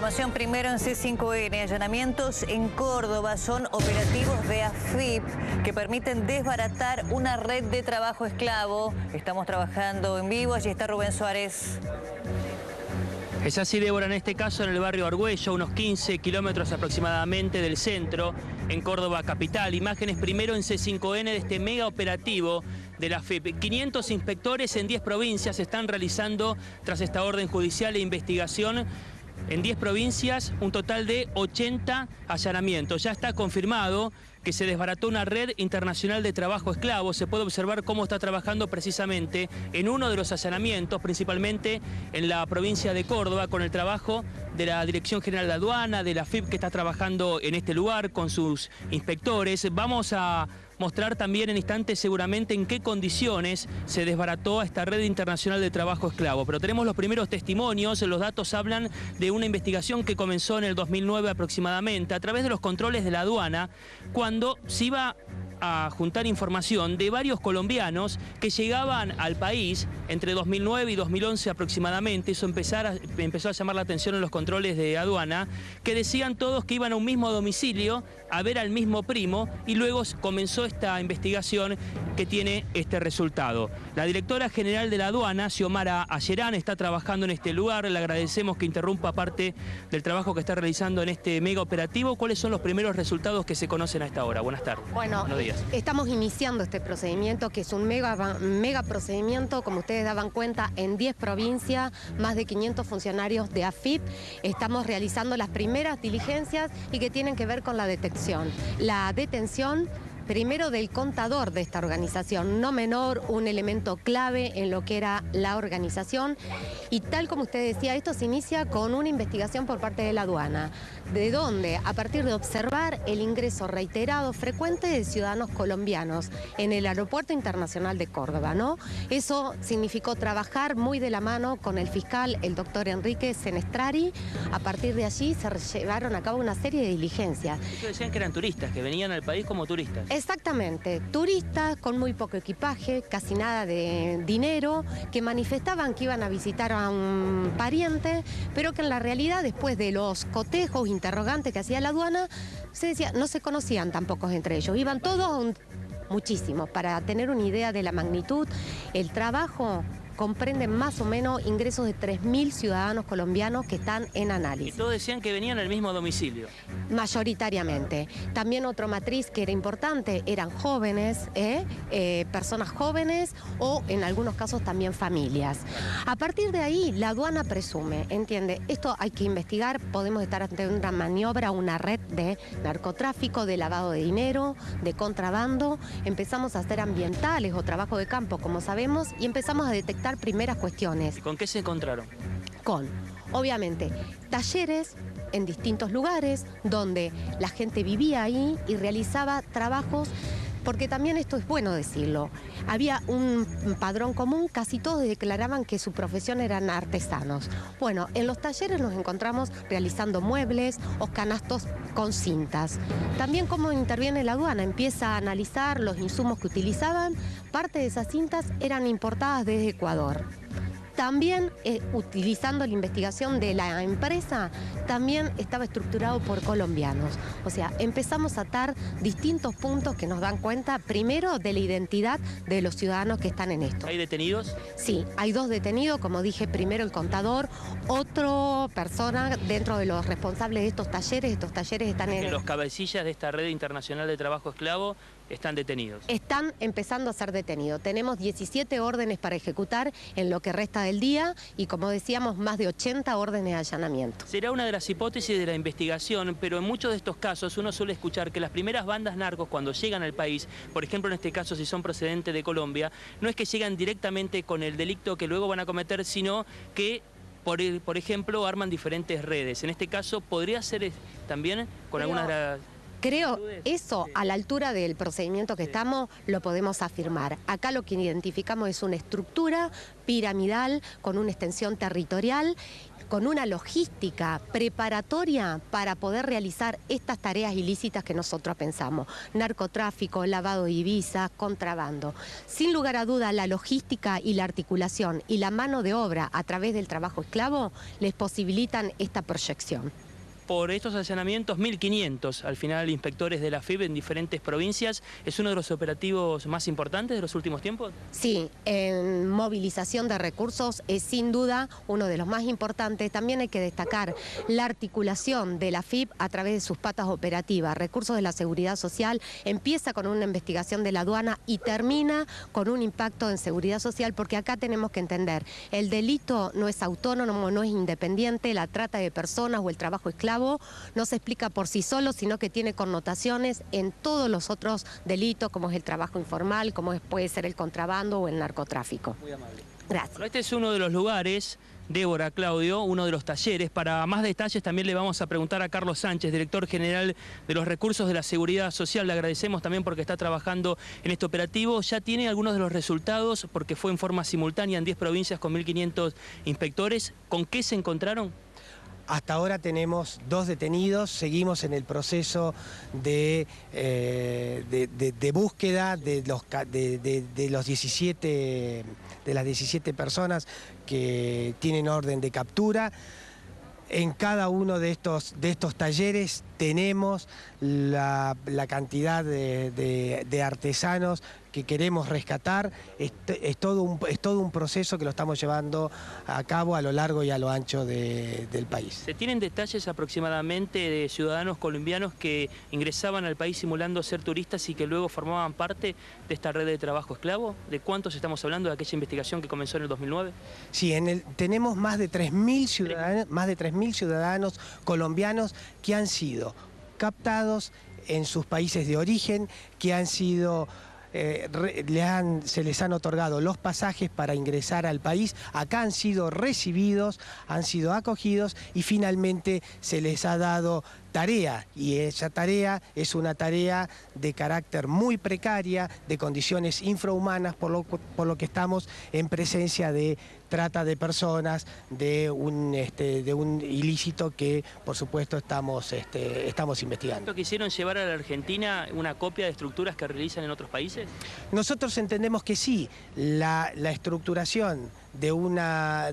información primero en C5N. Allanamientos en Córdoba son operativos de AFIP que permiten desbaratar una red de trabajo esclavo. Estamos trabajando en vivo. Allí está Rubén Suárez. Es así, Débora, en este caso en el barrio Argüello, unos 15 kilómetros aproximadamente del centro, en Córdoba capital. Imágenes primero en C5N de este mega operativo de la AFIP. 500 inspectores en 10 provincias están realizando, tras esta orden judicial e investigación, en 10 provincias, un total de 80 allanamientos. Ya está confirmado que se desbarató una red internacional de trabajo esclavo. Se puede observar cómo está trabajando precisamente en uno de los allanamientos, principalmente en la provincia de Córdoba, con el trabajo de la Dirección General de Aduana, de la AFIP, que está trabajando en este lugar con sus inspectores. Vamos a mostrar también en instantes seguramente en qué condiciones se desbarató a esta red internacional de trabajo esclavo. Pero tenemos los primeros testimonios, los datos hablan de una investigación que comenzó en el 2009 aproximadamente, a través de los controles de la aduana, cuando se iba a juntar información de varios colombianos que llegaban al país entre 2009 y 2011 aproximadamente. Eso empezó a llamar la atención en los controles de aduana, que decían todos que iban a un mismo domicilio a ver al mismo primo, y luego comenzó esta investigación que tiene este resultado. La directora general de la aduana, Xiomara Ayerán, está trabajando en este lugar. Le agradecemos que interrumpa parte del trabajo que está realizando en este mega operativo. ¿Cuáles son los primeros resultados que se conocen a esta hora? Buenas tardes. Bueno, buenos días. Estamos iniciando este procedimiento, que es un mega procedimiento, como ustedes daban cuenta, en 10 provincias, más de 500 funcionarios de AFIP. Estamos realizando las primeras diligencias y que tienen que ver con la detección. La detención, primero, del contador de esta organización, no menor, un elemento clave en lo que era la organización. Y tal como usted decía, esto se inicia con una investigación por parte de la aduana, de donde, a partir de observar el ingreso reiterado, frecuente de ciudadanos colombianos en el Aeropuerto Internacional de Córdoba, ¿no? Eso significó trabajar muy de la mano con el fiscal, el doctor Enrique Senestrari. A partir de allí se llevaron a cabo una serie de diligencias. Ellos decían que eran turistas, que venían al país como turistas. Exactamente, turistas con muy poco equipaje, casi nada de dinero, que manifestaban que iban a visitar a un pariente, pero que en la realidad, después de los cotejos, interrogantes que hacía la aduana, se decía, no se conocían tampoco entre ellos, iban todos muchísimos. Para tener una idea de la magnitud, el trabajo comprende más o menos ingresos de 3.000 ciudadanos colombianos que están en análisis. Y todos decían que venían al mismo domicilio. Mayoritariamente. También otra matriz que era importante, eran jóvenes, personas jóvenes, o en algunos casos también familias. A partir de ahí, la aduana presume, entiende, esto hay que investigar, podemos estar ante una maniobra, una red de narcotráfico, de lavado de dinero, de contrabando. Empezamos a hacer ambientales o trabajo de campo, como sabemos, y empezamos a detectar primeras cuestiones. ¿Y con qué se encontraron? Con, obviamente, talleres en distintos lugares donde la gente vivía ahí y realizaba trabajos, porque también esto es bueno decirlo, había un padrón común, casi todos declaraban que su profesión eran artesanos. Bueno, en los talleres nos encontramos realizando muebles o canastos con cintas. También cómo interviene la aduana, empieza a analizar los insumos que utilizaban. Parte de esas cintas eran importadas desde Ecuador. También, utilizando la investigación de la empresa, también estaba estructurado por colombianos. O sea, empezamos a atar distintos puntos que nos dan cuenta, primero, de la identidad de los ciudadanos que están en esto. ¿Hay detenidos? Sí, hay 2 detenidos, como dije, primero el contador, otra persona dentro de los responsables de estos talleres están en... Los cabecillas de esta red internacional de trabajo esclavo están detenidos. Están empezando a ser detenidos. Tenemos 17 órdenes para ejecutar en lo que resta del día y, como decíamos, más de 80 órdenes de allanamiento. Será una de las hipótesis de la investigación, pero en muchos de estos casos uno suele escuchar que las primeras bandas narcos, cuando llegan al país, por ejemplo en este caso si son procedentes de Colombia, no es que llegan directamente con el delito que luego van a cometer, sino que por ejemplo, arman diferentes redes. En este caso, ¿podría ser también con algunas de las... Creo eso, a la altura del procedimiento que estamos, lo podemos afirmar. Acá lo que identificamos es una estructura piramidal con una extensión territorial con una logística preparatoria para poder realizar estas tareas ilícitas que nosotros pensamos. Narcotráfico, lavado de divisas, contrabando. Sin lugar a duda, la logística y la articulación y la mano de obra a través del trabajo esclavo les posibilitan esta proyección. Por estos allanamientos, 1.500 al final inspectores de la AFIP en diferentes provincias. ¿Es uno de los operativos más importantes de los últimos tiempos? Sí, en movilización de recursos es sin duda uno de los más importantes. También hay que destacar la articulación de la AFIP a través de sus patas operativas. Recursos de la Seguridad Social empieza con una investigación de la aduana y termina con un impacto en seguridad social, porque acá tenemos que entender, el delito no es autónomo, no es independiente, la trata de personas o el trabajo esclavo no se explica por sí solo, sino que tiene connotaciones en todos los otros delitos, como es el trabajo informal, como puede ser el contrabando o el narcotráfico. Muy amable. Gracias. Bueno, este es uno de los lugares, Débora, Claudio, uno de los talleres. Para más detalles también le vamos a preguntar a Carlos Sánchez, director general de los recursos de la Seguridad Social. Le agradecemos también porque está trabajando en este operativo. Ya tiene algunos de los resultados porque fue en forma simultánea en 10 provincias con 1.500 inspectores. ¿Con qué se encontraron? Hasta ahora tenemos 2 detenidos, seguimos en el proceso de búsqueda de las 17 personas que tienen orden de captura. En cada uno de estos talleres tenemos la cantidad de artesanos que queremos rescatar. Es todo un proceso que lo estamos llevando a cabo a lo largo y a lo ancho del país. ¿Se tienen detalles aproximadamente de ciudadanos colombianos que ingresaban al país simulando ser turistas y que luego formaban parte de esta red de trabajo esclavo? ¿De cuántos estamos hablando de aquella investigación que comenzó en el 2009? Sí, tenemos más de 3.000 ciudadanos colombianos que han sido captados en sus países de origen, que han sido... se les han otorgado los pasajes para ingresar al país, acá han sido recibidos, han sido acogidos y finalmente se les ha dado tarea, y esa tarea es una tarea de carácter muy precaria, de condiciones infrahumanas, por lo que estamos en presencia de trata de personas, de un ilícito que por supuesto estamos investigando. ¿Quisieron llevar a la Argentina una copia de estructuras que realizan en otros países? Nosotros entendemos que sí, la estructuración de una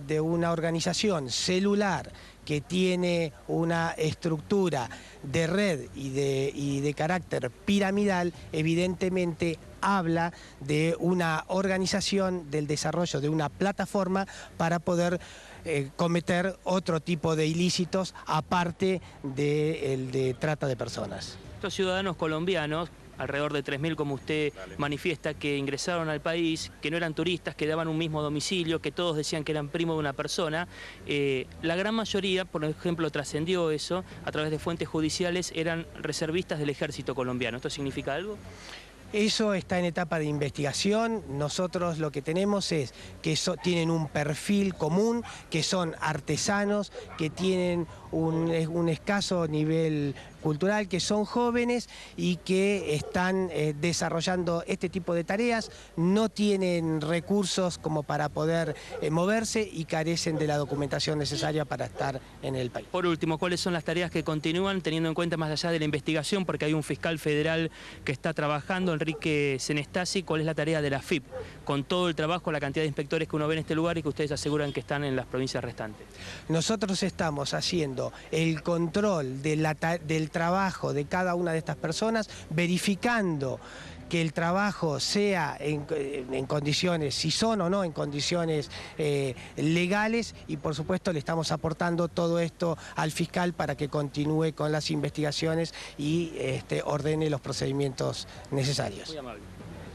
organización celular que tiene una estructura de red y de carácter piramidal, evidentemente habla de una organización del desarrollo de una plataforma para poder cometer otro tipo de ilícitos aparte del de trata de personas. Estos ciudadanos colombianos, alrededor de 3.000 como usted manifiesta, que ingresaron al país, que no eran turistas, que daban un mismo domicilio, que todos decían que eran primos de una persona, la gran mayoría, por ejemplo, trascendió eso, a través de fuentes judiciales, eran reservistas del ejército colombiano. ¿Esto significa algo? Eso está en etapa de investigación. Nosotros lo que tenemos es que tienen un perfil común, que son artesanos, que tienen un escaso nivel cultural, que son jóvenes y que están desarrollando este tipo de tareas, no tienen recursos como para poder moverse y carecen de la documentación necesaria para estar en el país. Por último, ¿cuáles son las tareas que continúan teniendo en cuenta más allá de la investigación? Porque hay un fiscal federal que está trabajando, Enrique Senestasi. ¿Cuál es la tarea de la AFIP? Con todo el trabajo, la cantidad de inspectores que uno ve en este lugar y que ustedes aseguran que están en las provincias restantes. Nosotros estamos haciendo el control del trabajo de cada una de estas personas, verificando que el trabajo sea en condiciones, si son o no en condiciones legales, y por supuesto le estamos aportando todo esto al fiscal para que continúe con las investigaciones y ordene los procedimientos necesarios. Muy amable.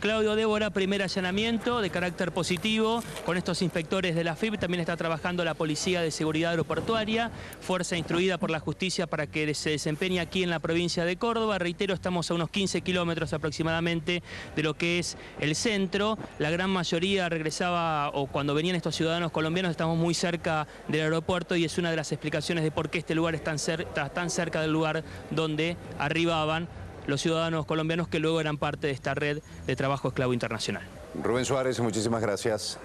Claudio, Débora, primer allanamiento de carácter positivo con estos inspectores de la AFIP. También está trabajando la Policía de Seguridad Aeroportuaria, fuerza instruida por la justicia para que se desempeñe aquí en la provincia de Córdoba. Reitero, estamos a unos 15 kilómetros aproximadamente de lo que es el centro. La gran mayoría regresaba, o cuando venían estos ciudadanos colombianos, estamos muy cerca del aeropuerto y es una de las explicaciones de por qué este lugar está tan cerca del lugar donde arribaban los ciudadanos colombianos que luego eran parte de esta red de trabajo esclavo internacional. Rubén Suárez, muchísimas gracias.